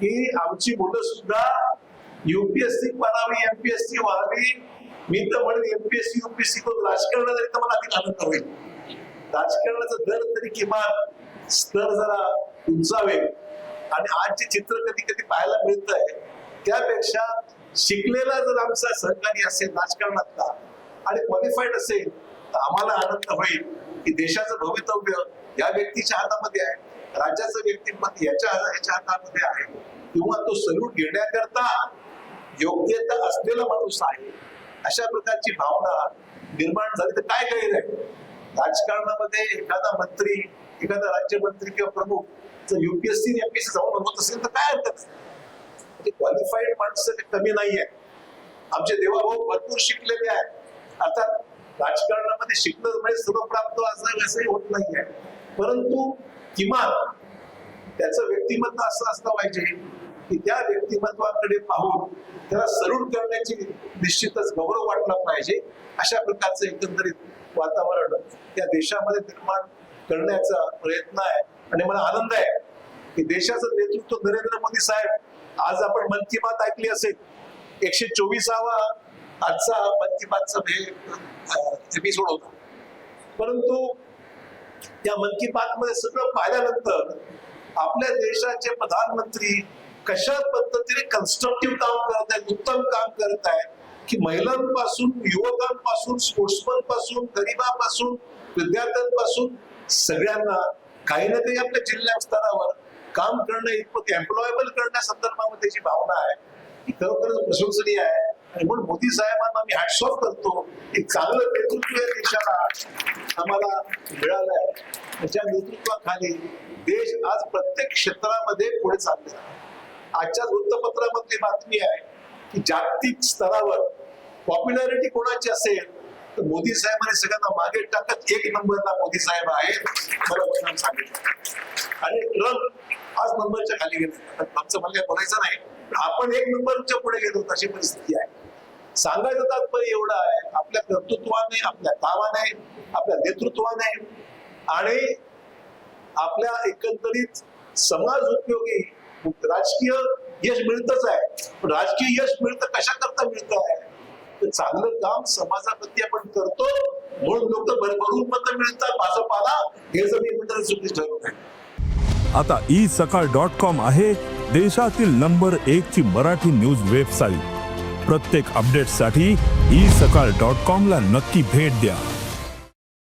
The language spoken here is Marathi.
की आमची मुलं सुद्धा युपीएससी करावी, एमपीएससी व्हावी. मी तर म्हणेन एमपीएससी युपीएससी करून राजकारणात जरी तर मला अधिक आनंद होईल. राजकारणाचा दर तरी किमान स्तर जरा उंचावे. आणि आज जे चित्र कधी कधी पाहायला मिळत आहे त्यापेक्षा शिकलेला जर आमचा सहकारी असेल राजकारणातला आणि क्वालिफाईड असेल तर आम्हाला आनंद होईल की देशाचं भवितव्य या व्यक्तीच्या हातामध्ये आहे, राज्याचं व्यक्तिमत्व ह्याच्या हातामध्ये आहे, किंवा तो सल्यूट घेण्याकरता योग्यता असलेला माणूस आहे, अशा प्रकारची भावना निर्माण झाली तर काय गैर आहे? राजकारणामध्ये एखादा मंत्री, एखादा राज्यमंत्री किंवा प्रमुख जर युपीएससी एमपीएससी जाऊन बनवत असेल तर काय हरकत? म्हणजे क्वालिफाईड माणसं कमी नाहीये. आमचे देवाभाऊ भरपूर शिकलेले आहेत. अर्थात राजकारणामध्ये शिकणं म्हणजे सर्वप्राप्त असंही होत नाहीये, परंतु किमान त्याचं व्यक्तिमत्व असं असलं पाहिजे की त्या व्यक्तिमत्वाकडे पाहून त्याला सल्यूट करण्याची निश्चितच गौरव वाटला पाहिजे. अशा प्रकारचं एकंदरीत वातावरण या देशामध्ये निर्माण करण्याचा प्रयत्न आहे. आणि मला आनंद आहे की देशाचं नेतृत्व नरेंद्र मोदी साहेब, आज आपण मन की बात ऐकली असेल, 124वा आजचा मन की बातचा एपिसोड होता, परंतु त्या मन की बात मध्ये सगळं पाहिल्यानंतर आपल्या देशाचे प्रधानमंत्री कशा पद्धतीने कन्स्ट्रक्टिव्ह काम करत आहेत, उत्तम काम करत आहेत की महिलांपासून, युवकांपासून, स्पोर्ट्समन पासून, गरिबापासून, विद्यार्थ्यांपासून सगळ्यांना काही ना काही आपल्या जिल्हा स्तरावर काम करणं, इतपत एम्प्लॉयबल करण्यासंदर्भामध्ये जी भावना आहे ती खरोखरच प्रशंसनीय आहे. आणि म्हणून मोदी साहेबांना मी हॅट्स ऑफ करतो. एक चांगलं नेतृत्व या देशाला आम्हाला मिळालं आहे. त्याच्या नेतृत्वाखाली देश आज प्रत्येक क्षेत्रामध्ये पुढे चालले आहे. आजच्या वृत्तपत्रामध्ये बातमी आहे की जागतिक स्तरावर पॉप्युलॅरिटी कोणाची असेल तर मोदी साहेबांनी सगळ्यांना मागे टाकत 1 नंबरला मोदी साहेब आहेत मला बघून सांगितलं. आणि ट्रम्प आज नंबरच्या खाली गेले. आमचं मला बोलायचं नाही, आपण 1 नंबरच्या पुढे गेलो अशी परिस्थिती आहे. सांगायचं तात्पर्य एवढं आहे, आपल्या कर्तृत्वाने, आपल्या कामाने, आपल्या नेतृत्वाने आणि आपल्या एकंदरीत समाज उपयोगी राजकीय यश मिळतच आहे. पण राजकीय यश मिळतं कशा करता मिळत आहे तर चांगलं काम समाजाप्रती आपण करतो म्हणून लोक भरभरून मतं मिळतात भाजपाला, हे जर मी म्हणतो चुकीचं ठरत आहे. आता isakal.com आहे देशातील नंबर 1 ची मराठी न्यूज वेबसाईट. प्रत्येक अपडेटसाठी isakal.com ला नक्की भेट द्या.